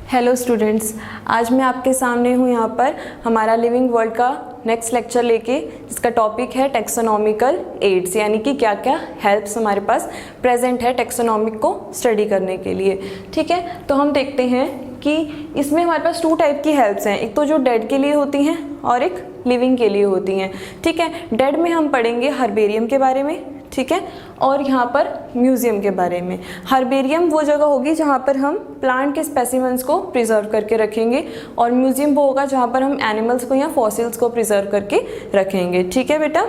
Hello students, आज मैं आपके सामने हूँ यहाँ पर हमारा लिविंग वर्ल्ड का नेक्स्ट लेक्चर लेके, जिसका टॉपिक है टेक्सोनॉमिकल एड्स, यानी कि क्या क्या हेल्प्स हमारे पास प्रेजेंट है टेक्सोनॉमिक को स्टडी करने के लिए। ठीक है, तो हम देखते हैं कि इसमें हमारे पास टू टाइप की हेल्प्स हैं, एक तो जो डेड के लिए होती हैं और एक लिविंग के लिए होती हैं। ठीक है, डेड में हम पढ़ेंगे हर्बेरियम के बारे में, ठीक है, और यहाँ पर म्यूज़ियम के बारे में। हर्बेरियम वो जगह होगी जहाँ पर हम प्लांट के स्पेसिमेंस को प्रिजर्व करके रखेंगे, और म्यूज़ियम वो होगा जहाँ पर हम एनिमल्स को या फॉसिल्स को प्रिजर्व करके रखेंगे। ठीक है बेटा।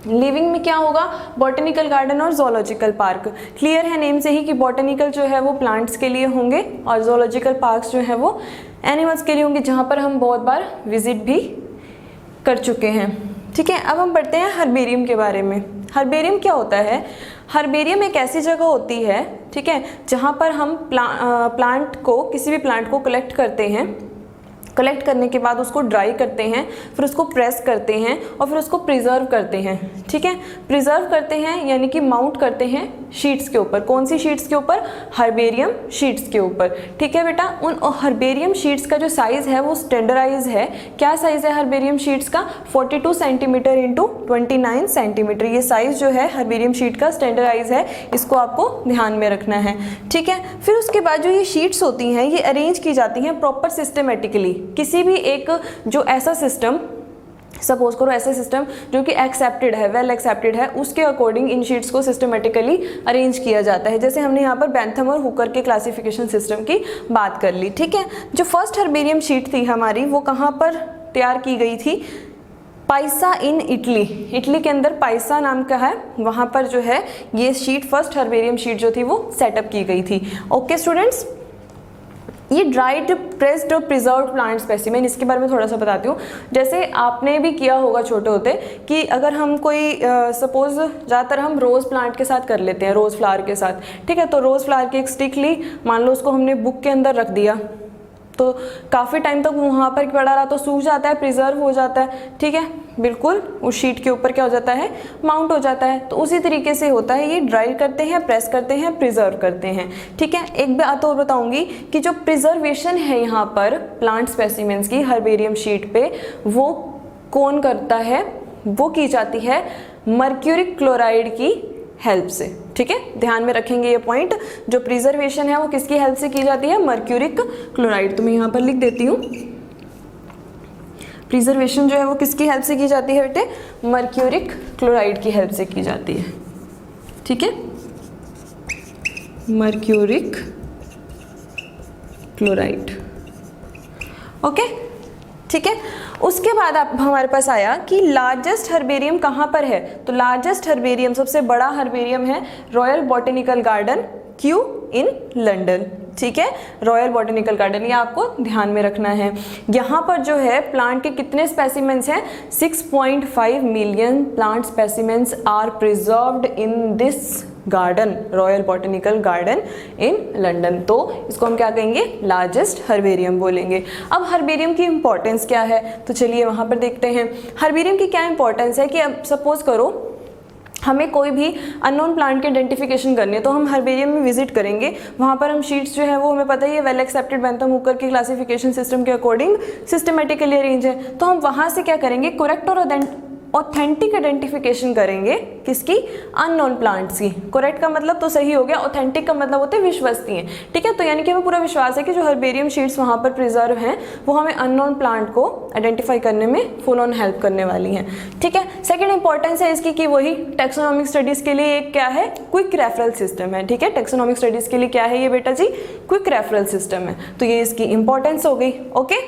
लिविंग में क्या होगा? बॉटनिकल गार्डन और जोलॉजिकल पार्क। क्लियर है नेम से ही कि बॉटनिकल जो है वो प्लांट्स के लिए होंगे और जोलॉजिकल पार्क्स जो है वो एनिमल्स के लिए होंगे, जहाँ पर हम बहुत बार विजिट भी कर चुके हैं। ठीक है, अब हम पढ़ते हैं हर्बेरियम के बारे में। हर्बेरियम क्या होता है? हर्बेरियम एक ऐसी जगह होती है, ठीक है, जहाँ पर हम प्लांट को, किसी भी प्लांट को कलेक्ट करते हैं। कलेक्ट करने के बाद उसको ड्राई करते हैं, फिर उसको प्रेस करते हैं और फिर उसको प्रिजर्व करते हैं। ठीक है, प्रिजर्व करते हैं यानी कि माउंट करते हैं शीट्स के ऊपर। कौन सी शीट्स के ऊपर? हर्बेरियम शीट्स के ऊपर। ठीक है बेटा, उन हर्बेरियम शीट्स का जो साइज़ है वो स्टैंडर्डाइज है। क्या साइज़ है हर्बेरियम शीट्स का? 42 सेंटीमीटर इंटू 29 सेंटीमीटर। ये साइज़ जो है हर्बेरियम शीट का स्टैंडर्डाइज है, इसको आपको ध्यान में रखना है। ठीक है, फिर उसके बाद जो ये शीट्स होती हैं ये अरेंज की जाती हैं प्रॉपर सिस्टमेटिकली। किसी भी एक जो ऐसा सिस्टम, सपोज करो ऐसा सिस्टम जो कि एक्सेप्टेड है, वेल एक्सेप्टेड है, उसके अकॉर्डिंग इन शीट्स को सिस्टमेटिकली अरेंज किया जाता है। जैसे हमने यहाँ पर बेंथम और हुकर के क्लासिफिकेशन सिस्टम की बात कर ली। ठीक है, जो फर्स्ट हर्बेरियम शीट थी हमारी वो कहाँ पर तैयार की गई थी? पाइसा इन इटली। इटली के अंदर पाइसा नाम का है, वहाँ पर जो है ये शीट, फर्स्ट हर्बेरियम शीट जो थी वो सेटअप की गई थी। ओके स्टूडेंट्स, ये ड्राइड, प्रेस्ड और प्रिजर्व्ड प्लांट स्पेसिमेन, इसके बारे में थोड़ा सा बताती हूँ। जैसे आपने भी किया होगा छोटे होते कि अगर हम कोई सपोज, ज़्यादातर हम रोज़ प्लांट के साथ कर लेते हैं, रोज़ फ्लावर के साथ। ठीक है, तो रोज़ फ्लावर की एक स्टिक ली, मान लो उसको हमने बुक के अंदर रख दिया, तो काफ़ी टाइम तक वहाँ पर पड़ा रहा तो सूख जाता है, प्रिजर्व हो जाता है। ठीक है, बिल्कुल उस शीट के ऊपर क्या हो जाता है? माउंट हो जाता है। तो उसी तरीके से होता है, ये ड्राई करते हैं, प्रेस करते हैं, प्रिजर्व करते हैं। ठीक है, एक बात और बताऊंगी कि जो प्रिजर्वेशन है यहाँ पर प्लांट स्पेसिमेंस की हर्बेरियम शीट पे, वो कौन करता है? वो की जाती है मर्क्यूरिक क्लोराइड की हेल्प से। ठीक है, ध्यान में रखेंगे ये पॉइंट। जो प्रिजर्वेशन है वो किसकी हेल्प से की जाती है? Mercuric chloride. तो मैं यहाँ पर लिख देती हूँ, प्रिजर्वेशन जो है वो किसकी हेल्प से की जाती है बेटे? मर्क्यूरिक क्लोराइड की हेल्प से की जाती है। ठीक है, मर्क्यूरिक क्लोराइड। ओके, ठीक है। उसके बाद आप हमारे पास आया कि लार्जेस्ट हर्बेरियम कहाँ पर है? तो लार्जेस्ट हर्बेरियम, सबसे बड़ा हर्बेरियम है royal botanical garden, Q in London. ठीक है, रॉयल बॉटनिकल गार्डन, ये आपको ध्यान में रखना है। यहाँ पर जो है प्लांट के कितने स्पेसिमेंस हैं? 6.5 million plant specimens are preserved in this garden, royal botanical garden in London. तो इसको हम क्या कहेंगे? लार्जेस्ट हर्बेरियम बोलेंगे। अब हर्बेरियम की इंपॉर्टेंस क्या है? तो चलिए वहाँ पर देखते हैं हर्बेरियम की क्या इंपॉर्टेंस है। कि अब सपोज करो हमें कोई भी अननोन प्लांट की आइडेंटिफिकेशन करनी है, तो हम हर्बेरियम में विजिट करेंगे। वहाँ पर हम शीट्स जो है वो हमें पता ही है वेल एक्सेप्टेड बेंथम हुकर की क्लासिफिकेशन सिस्टम के अकॉर्डिंग सिस्टमेटिकली अरेंज है। तो हम वहाँ से क्या करेंगे? करेक्ट और ऑथेंटिक आइडेंटिफिकेशन करेंगे। किसकी? अननोन प्लांट्स की। करेक्ट का मतलब तो सही हो गया, ऑथेंटिक का मतलब होते हैं विश्वसनीय। ठीक है, तो यानी कि हमें पूरा विश्वास है कि जो हर्बेरियम शीट्स वहाँ पर प्रिजर्व हैं वो हमें अननोन प्लांट को आइडेंटिफाई करने में फुल ऑन हेल्प करने वाली हैं। ठीक है, सेकेंड इंपॉर्टेंस है इसकी कि वही टेक्सोनॉमिक स्टडीज़ के लिए एक क्या है? क्विक रेफरल सिस्टम है। ठीक है, टेक्सोनॉमिक स्टडीज़ के लिए क्या है ये बेटा जी? क्विक रेफरल सिस्टम है। तो ये इसकी इंपॉर्टेंस हो गई। ओके,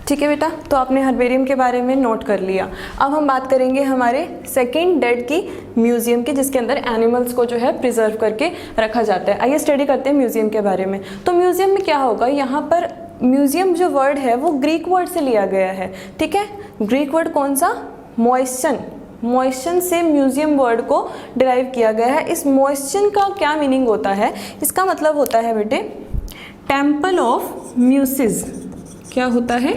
ठीक है बेटा, तो आपने हर्बेरियम के बारे में नोट कर लिया। अब हम बात करेंगे हमारे सेकंड डेड की, म्यूजियम की, जिसके अंदर एनिमल्स को जो है प्रिजर्व करके रखा जाता है। आइए स्टडी करते हैं म्यूजियम के बारे में। तो म्यूजियम में क्या होगा? यहाँ पर म्यूजियम जो वर्ड है वो ग्रीक वर्ड से लिया गया है। ठीक है, ग्रीक वर्ड कौन सा? मोइस्चन। मोइस्चन से म्यूजियम वर्ड को डिराइव किया गया है। इस मोइस्चन का क्या मीनिंग होता है? इसका मतलब होता है बेटे टेम्पल ऑफ म्यूसिस। क्या होता है?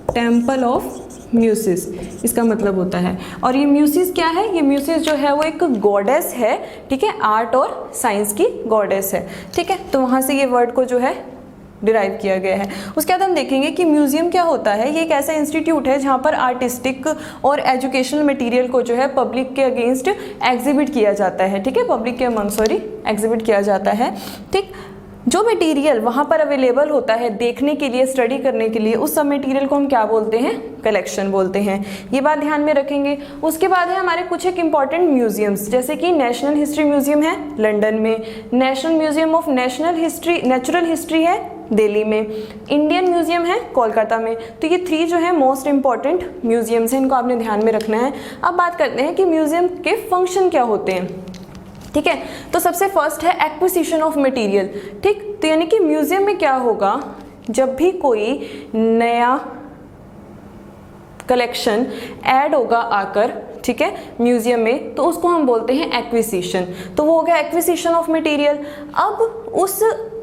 टेम्पल ऑफ म्यूसिस इसका मतलब होता है। और ये म्यूसिस क्या है? ये म्यूसिस जो है वो एक गॉडेस है, ठीक है, आर्ट और साइंस की गॉडेस है, ठीक है। तो वहाँ से ये वर्ड को जो है डिराइव किया गया है। उसके बाद हम देखेंगे कि म्यूजियम क्या होता है। ये एक ऐसा इंस्टीट्यूट है जहाँ पर आर्टिस्टिक और एजुकेशनल मटेरियल को जो है पब्लिक के अगेंस्ट एग्जिबिट किया जाता है, ठीक है, पब्लिक के अमंग एग्जिबिट किया जाता है, ठीक। जो मटेरियल वहाँ पर अवेलेबल होता है देखने के लिए, स्टडी करने के लिए, उस सब मटेरियल को हम क्या बोलते हैं? कलेक्शन बोलते हैं। ये बात ध्यान में रखेंगे। उसके बाद है हमारे कुछ एक इम्पॉर्टेंट म्यूजियम्स, जैसे कि नेशनल हिस्ट्री म्यूजियम है लंदन में, national museum of natural history है दिल्ली में, इंडियन म्यूजियम है कोलकाता में। तो ये 3 जो है मोस्ट इंपॉर्टेंट म्यूजियम्स हैं, इनको आपने ध्यान में रखना है। अब बात करते हैं कि म्यूजियम के फंक्शन क्या होते हैं, ठीक है। तो सबसे फर्स्ट है एक्विजिशन ऑफ मटेरियल, ठीक। तो यानी कि म्यूजियम में क्या होगा, जब भी कोई नया कलेक्शन ऐड होगा आकर, ठीक है, म्यूजियम में, तो उसको हम बोलते हैं एक्विजिशन। तो वो हो गया एक्विजिशन ऑफ मटेरियल। अब उस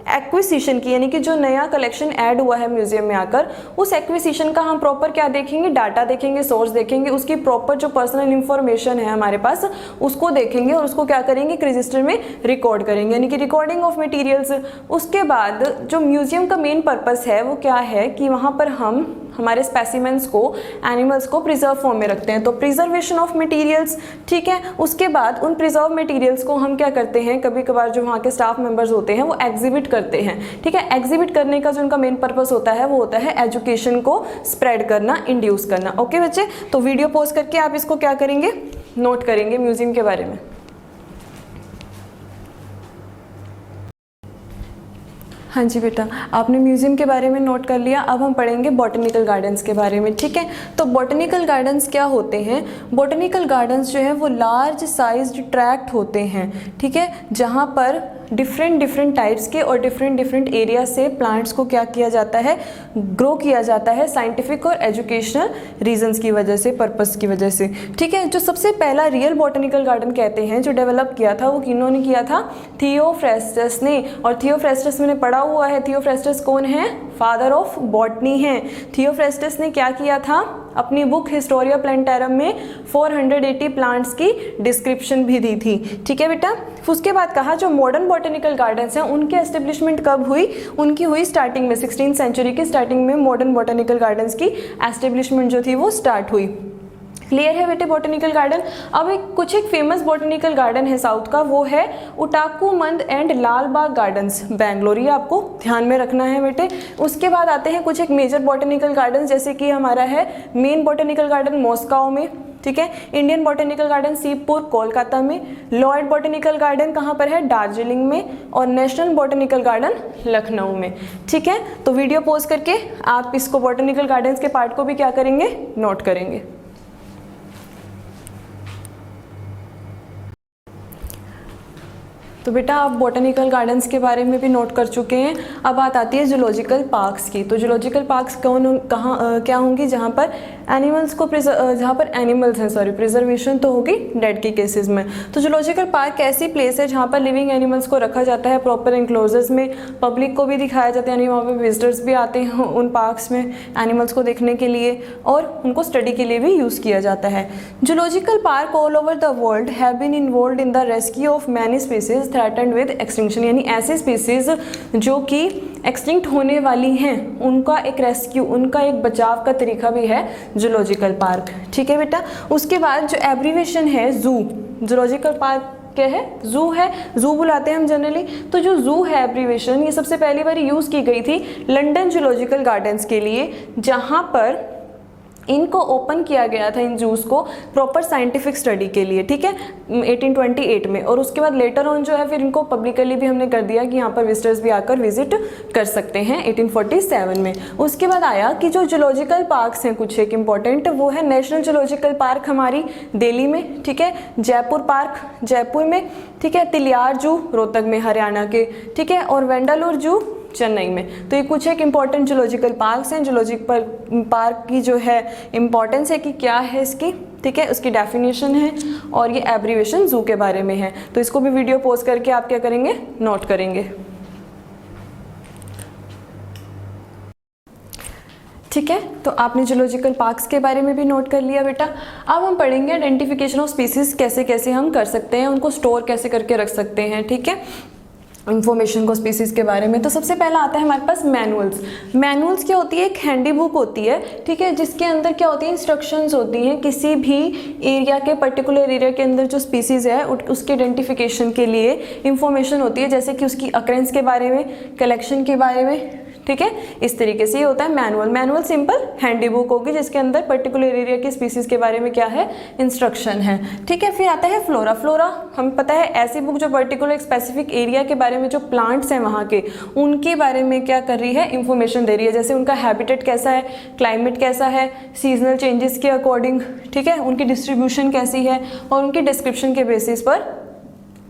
एक्विजिशन की, यानी कि जो नया कलेक्शन ऐड हुआ है म्यूजियम में आकर, उस एक्विजिशन का हम प्रॉपर क्या देखेंगे? डाटा देखेंगे, सोर्स देखेंगे, उसकी प्रॉपर जो पर्सनल इंफॉर्मेशन है हमारे पास उसको देखेंगे और उसको क्या करेंगे? एक रजिस्टर में रिकॉर्ड करेंगे, यानी कि रिकॉर्डिंग ऑफ मटेरियल्स। उसके बाद जो म्यूजियम का मेन पर्पस है वो क्या है कि वहाँ पर हम हमारे स्पेसिमेंट्स को, एनिमल्स को प्रिजर्व फॉर्म में रखते हैं, तो प्रिजर्वेशन ऑफ मटेरियल्स, ठीक है। उसके बाद उन प्रिजर्व मटेरियल्स को हम क्या करते हैं, कभी कभार जो वहाँ के स्टाफ मेंबर्स होते हैं वो एग्जिबिट करते हैं, ठीक है। एग्जिबिट करने का जो उनका मेन पर्पस होता है वो होता है एजुकेशन को स्प्रेड करना, इंड्यूस करना। ओके बच्चे, तो वीडियो पॉज करके आप इसको क्या करेंगे? नोट करेंगे म्यूजियम के बारे में। हाँ जी बेटा, आपने म्यूजियम के बारे में नोट कर लिया। अब हम पढ़ेंगे बॉटनिकल गार्डन्स के बारे में, ठीक है। तो बॉटनिकल गार्डन्स क्या होते हैं? बॉटनिकल गार्डन्स जो है वो लार्ज साइज्ड ट्रैक्ट होते हैं, ठीक है, जहाँ पर डिफरेंट टाइप्स के और डिफरेंट एरिया से प्लांट्स को क्या किया जाता है? ग्रो किया जाता है, साइंटिफिक और एजुकेशनल रीजंस की वजह से, पर्पस की वजह से, ठीक है। जो सबसे पहला रियल बॉटनिकल गार्डन कहते हैं जो डेवलप किया था, वो किन्होंने किया था? थियोफ्रेस्टस ने। और थियोफ्रेस्टस मैंने पढ़ा हुआ है, थियोफ्रेस्टस कौन है? फादर ऑफ बॉटनी है। थियोफ्रेस्टस ने क्या किया था? अपनी बुक हिस्टोरिया प्लांटेरम में 480 प्लांट्स की डिस्क्रिप्शन भी दी थी, ठीक है बेटा। उसके बाद कहा जो मॉडर्न बॉटनिकल गार्डन्स हैं उनकी एस्टेब्लिशमेंट कब हुई? उनकी हुई स्टार्टिंग में, 16th सेंचुरी की स्टार्टिंग में मॉडर्न बॉटनिकल गार्डन्स की एस्टेब्लिशमेंट जो थी वो स्टार्ट हुई। क्लियर है बेटे बॉटनिकल गार्डन। अब कुछ एक फेमस बॉटनिकल गार्डन है साउथ का, वो है उटाकूमंद एंड लाल बाग गार्डन्स, बेंगलोर, ये आपको ध्यान में रखना है बेटे। उसके बाद आते हैं कुछ एक मेजर बॉटनिकल गार्डन, जैसे कि हमारा है मेन बॉटनिकल गार्डन मॉस्को में, ठीक है, इंडियन बॉटनिकल गार्डन सीपुर कोलकाता में, लॉयड बॉटनिकल गार्डन कहाँ पर है? दार्जिलिंग में, और नेशनल बॉटनिकल गार्डन लखनऊ में, ठीक है। तो वीडियो पॉज करके आप इसको बॉटनिकल गार्डन्स के पार्ट को भी क्या करेंगे? नोट करेंगे। तो बेटा आप बॉटनिकल गार्डन्स के बारे में भी नोट कर चुके हैं। अब बात आती है जूलॉजिकल पार्क्स की। तो जूलॉजिकल पार्क्स क्या होंगी? जहाँ पर एनिमल्स को प्रिजर्वेशन तो होगी डेड के केसेस में। तो जूलॉजिकल पार्क ऐसी प्लेस है जहाँ पर लिविंग एनिमल्स को रखा जाता है प्रॉपर इंक्लोजर्स में, पब्लिक को भी दिखाया जाता है, यानी वहाँ पर विजिटर्स भी आते हैं उन पार्क्स में एनिमल्स को देखने के लिए, और उनको स्टडी के लिए भी यूज़ किया जाता है। Zoological park all over the world have been involved in the rescue of many species threatened with extinction, यानी ऐसे स्पीसीज जो कि एक्सटिंक्ट होने वाली हैं उनका एक रेस्क्यू, उनका एक बचाव का तरीका भी है जूलॉजिकल पार्क, ठीक है बेटा। उसके बाद जो एब्रीविएशन है जू, जूलॉजिकल पार्क क्या है? जू है, जू बुलाते हैं हम जनरली। तो जो जू है एब्रीविएशन, ये सबसे पहली बार यूज़ की गई थी लंदन जूलॉजिकल गार्डन्स के लिए, जहाँ पर इनको ओपन किया गया था, इन जूस को प्रॉपर साइंटिफिक स्टडी के लिए, ठीक है, 1828 में। और उसके बाद लेटर ऑन जो है फिर इनको पब्लिकली भी हमने कर दिया कि यहाँ पर विजिटर्स भी आकर विजिट कर सकते हैं 1847 में। उसके बाद आया कि जो जूलॉजिकल पार्क्स हैं कुछ एक इम्पॉर्टेंट, वो है नेशनल जूलॉजिकल पार्क हमारी दिल्ली में, ठीक है, जयपुर पार्क जयपुर में, ठीक है, तिलियार जू रोहतक में हरियाणा के, ठीक है, और वेंडालूर जू चेन्नई में। तो ये कुछ एक इम्पॉर्टेंट जूलॉजिकल पार्क्स हैं। जूलॉजिकल पार्क की जो है इम्पॉर्टेंस है कि क्या है इसकी, ठीक है, उसकी डेफिनेशन है, और ये एब्रीविएशन जू के बारे में है। तो इसको भी वीडियो पॉज करके आप क्या करेंगे? नोट करेंगे, ठीक है, तो आपने जूलॉजिकल पार्क्स के बारे में भी नोट कर लिया बेटा। अब हम पढ़ेंगे आइडेंटिफिकेशन ऑफ स्पीसीज कैसे कैसे हम कर सकते हैं, उनको स्टोर कैसे करके रख सकते हैं। ठीक है, इंफॉर्मेशन को स्पीसीज के बारे में। तो सबसे पहला आता है हमारे पास मैनुअल्स। मैनुअल्स क्या होती है, एक हैंडी बुक होती है, ठीक है, जिसके अंदर क्या होती है, इंस्ट्रक्शंस होती हैं किसी भी एरिया के, पर्टिकुलर एरिया के अंदर जो स्पीसीज है उसके आइडेंटिफिकेशन के लिए इंफॉर्मेशन होती है, जैसे कि उसकी अकरेंस के बारे में, कलेक्शन के बारे में। ठीक है, इस तरीके से ये होता है manual. Manual simple handy book होगी जिसके अंदर पर्टिकुलर एरिया की स्पीसीज के बारे में क्या है, इंस्ट्रक्शन है। ठीक है, फिर आता है फ्लोरा। फ्लोरा हमें पता है ऐसी बुक जो पर्टिकुलर एक स्पेसिफिक एरिया के बारे में, जो प्लांट्स हैं वहाँ के, उनके बारे में क्या कर रही है, इंफॉर्मेशन दे रही है, जैसे उनका हैबिटेट कैसा है, क्लाइमेट कैसा है, सीजनल चेंजेस के अकॉर्डिंग, ठीक है, उनकी डिस्ट्रीब्यूशन कैसी है, और उनकी डिस्क्रिप्शन के बेसिस पर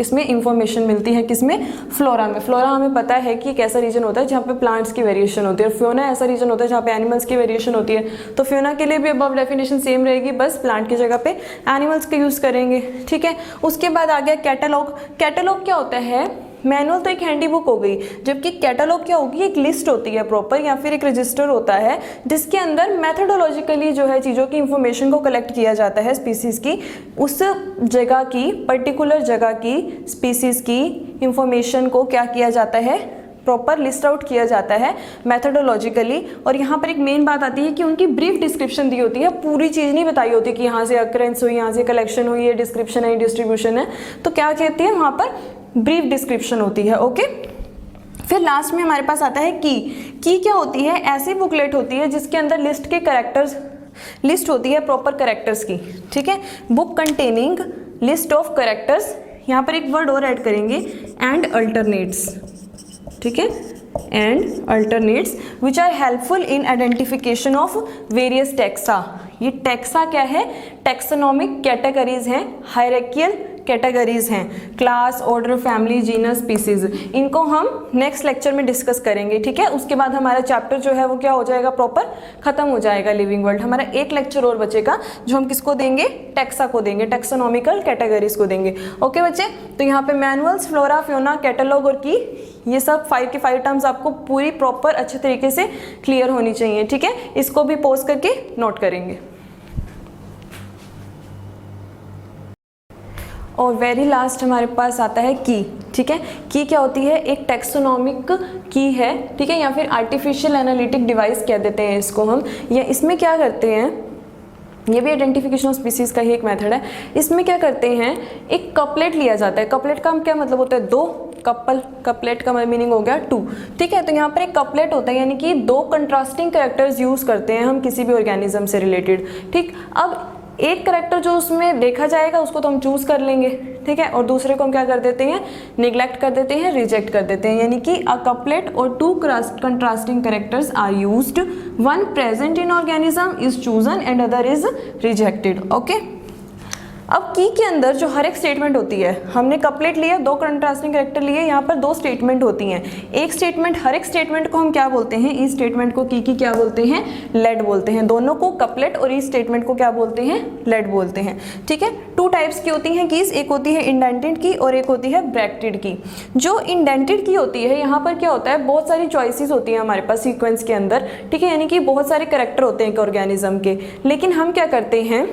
इसमें इंफॉर्मेशन मिलती है। किसमें, फ्लोरा में। फ्लोरा हमें पता है कि एक ऐसा रीजन होता है जहाँ पे प्लांट्स की वेरिएशन होती है, और फ्योना ऐसा रीजन होता है जहाँ पे एनिमल्स की वेरिएशन होती है। तो फ्योना के लिए भी अबव डेफिनेशन सेम रहेगी, बस प्लांट की जगह पे एनिमल्स का यूज़ करेंगे। ठीक है, उसके बाद आ गया कैटलॉग। कैटलॉग क्या होता है, मैनुअल तो एक हैंडी बुक हो गई, जबकि कैटलॉग क्या होगी, एक लिस्ट होती है प्रॉपर, या फिर एक रजिस्टर होता है जिसके अंदर मेथोडोलॉजिकली जो है चीज़ों की इंफॉर्मेशन को कलेक्ट किया जाता है, स्पीसीज़ की, उस जगह की, पर्टिकुलर जगह की स्पीसीज़ की इंफॉर्मेशन को क्या किया जाता है, प्रॉपर लिस्ट आउट किया जाता है मेथोडोलॉजिकली। और यहाँ पर एक मेन बात आती है कि उनकी ब्रीफ डिस्क्रिप्शन दी होती है, पूरी चीज़ नहीं बताई होती कि यहाँ से अकरेंस हुई, यहाँ से कलेक्शन हुई, ये डिस्क्रिप्शन है, डिस्ट्रीब्यूशन है, तो क्या कहती है वहाँ पर ब्रीफ डिस्क्रिप्शन होती है। ओके, फिर लास्ट में हमारे पास आता है की क्या होती है, ऐसी बुकलेट होती है जिसके अंदर लिस्ट के कैरेक्टर्स, लिस्ट होती है प्रॉपर कैरेक्टर्स की। ठीक है, book containing list of characters, यहाँ पर एक वर्ड और ऐड करेंगे, एंड अल्टरनेट्स। ठीक है, and alternates which are helpful in identification of various taxa. ये टेक्सा क्या है, टेक्सोनॉमिक कैटेगरीज हैं, हायरार्कियल कैटेगरीज हैं, class, order, family, genus, species. इनको हम नेक्स्ट लेक्चर में डिस्कस करेंगे। ठीक है, उसके बाद हमारा चैप्टर जो है वो क्या हो जाएगा, प्रॉपर खत्म हो जाएगा लिविंग वर्ल्ड। हमारा एक लेक्चर और बचेगा जो हम किसको देंगे, टेक्सा को देंगे, टेक्सोनॉमिकल कैटेगरीज को देंगे। ओके बच्चे, तो यहाँ पे मैनुअल्स, फ्लोरा, फ्योना, कैटलॉग और की, ये सब 5 के 5 टर्म्स आपको पूरी प्रॉपर अच्छे तरीके से क्लियर होनी चाहिए। ठीक है, इसको भी पोस्ट करके नोट करेंगे। और वेरी लास्ट हमारे पास आता है की। ठीक है, की क्या होती है, एक टेक्सोनॉमिक की है, ठीक है, या फिर आर्टिफिशियल एनालिटिक डिवाइस कह देते हैं इसको हम। या इसमें क्या करते हैं, ये भी आइडेंटिफिकेशन ऑफ स्पीसीज का ही एक मेथड है। इसमें क्या करते हैं, एक कपलेट लिया जाता है। कपलेट का क्या मतलब होता है, दो, कपल, कपलेट का मीनिंग हो गया 2। ठीक है, तो यहाँ पर एक कपलेट होता है, यानी कि दो कंट्रास्टिंग कैरेक्टर्स यूज करते हैं हम किसी भी ऑर्गेनिज्म से रिलेटेड। ठीक, अब एक करेक्टर जो उसमें देखा जाएगा उसको तो हम चूज कर लेंगे, ठीक है, और दूसरे को हम क्या कर देते हैं, निग्लेक्ट कर देते हैं, रिजेक्ट कर देते हैं। यानी कि अ कपलेट और 2 contrasting characters are used, one present in organism is chosen and other is rejected. Okay, अब की के अंदर जो हर एक स्टेटमेंट होती है, हमने कपलेट लिया, 2 कंट्रास्टिंग कैरेक्टर लिए, यहाँ पर 2 स्टेटमेंट होती हैं। एक स्टेटमेंट, हर एक स्टेटमेंट को हम क्या बोलते हैं, इस स्टेटमेंट को की क्या बोलते हैं, लेड बोलते हैं। दोनों को, कपलेट और इस स्टेटमेंट को क्या बोलते हैं, लेड बोलते हैं। ठीक है, 2 टाइप्स की होती हैं कीज, एक होती है इंडेंटेड की और एक होती है ब्रैकेटेड की। जो इंडेंटेड की होती है, यहाँ पर क्या होता है, बहुत सारी चॉइसेस होती हैं हमारे पास सीक्वेंस के अंदर। ठीक है, यानी कि बहुत सारे कैरेक्टर होते हैं एक ऑर्गेनिज्म के, लेकिन हम क्या करते हैं,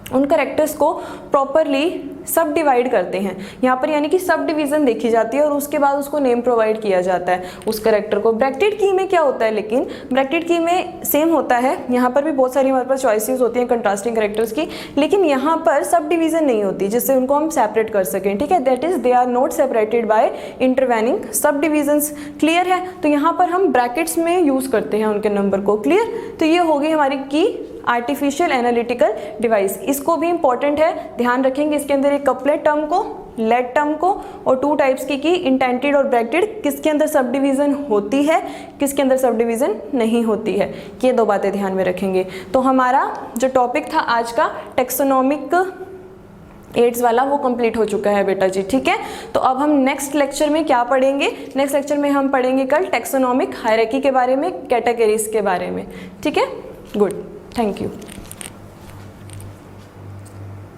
उन कैरेक्टर्स को प्रॉपरली सब डिवाइड करते हैं यहाँ पर, यानी कि सब डिवीजन देखी जाती है और उसके बाद उसको नेम प्रोवाइड किया जाता है उस कैरेक्टर को। ब्रैकेटेड की में क्या होता है, लेकिन ब्रैकेटेड की में सेम होता है, यहाँ पर भी बहुत सारी हमारे पास चॉइसेस होती हैं कंट्रास्टिंग कैरेक्टर्स की, लेकिन यहाँ पर सब डिवीजन नहीं होती जिससे उनको हम सेपरेट कर सकें। ठीक है, that is they are not separated by intervening sub divisions. Clear है, तो यहाँ पर हम ब्रैकेट्स में यूज करते हैं उनके नंबर को। क्लियर, तो ये होगी हमारी की आर्टिफिशियल एनालिटिकल डिवाइस। इसको भी इंपॉर्टेंट है, ध्यान रखेंगे इसके अंदर एक कपलेट टर्म को, लेड टर्म को, और 2 टाइप्स की इंटेंटेड और ब्रैकेटेड, किसके अंदर सब डिवीजन होती है, किसके अंदर सब डिवीजन नहीं होती है, ये 2 बातें ध्यान में रखेंगे। तो हमारा जो टॉपिक था आज का टेक्सोनॉमिक एड्स वाला, वो कंप्लीट हो चुका है बेटा जी। ठीक है, तो अब हम नेक्स्ट लेक्चर में क्या पढ़ेंगे, नेक्स्ट लेक्चर में हम पढ़ेंगे कल टेक्सोनॉमिक हायरार्की के बारे में, कैटेगरीज के बारे में। ठीक है, गुड, थैंक यू।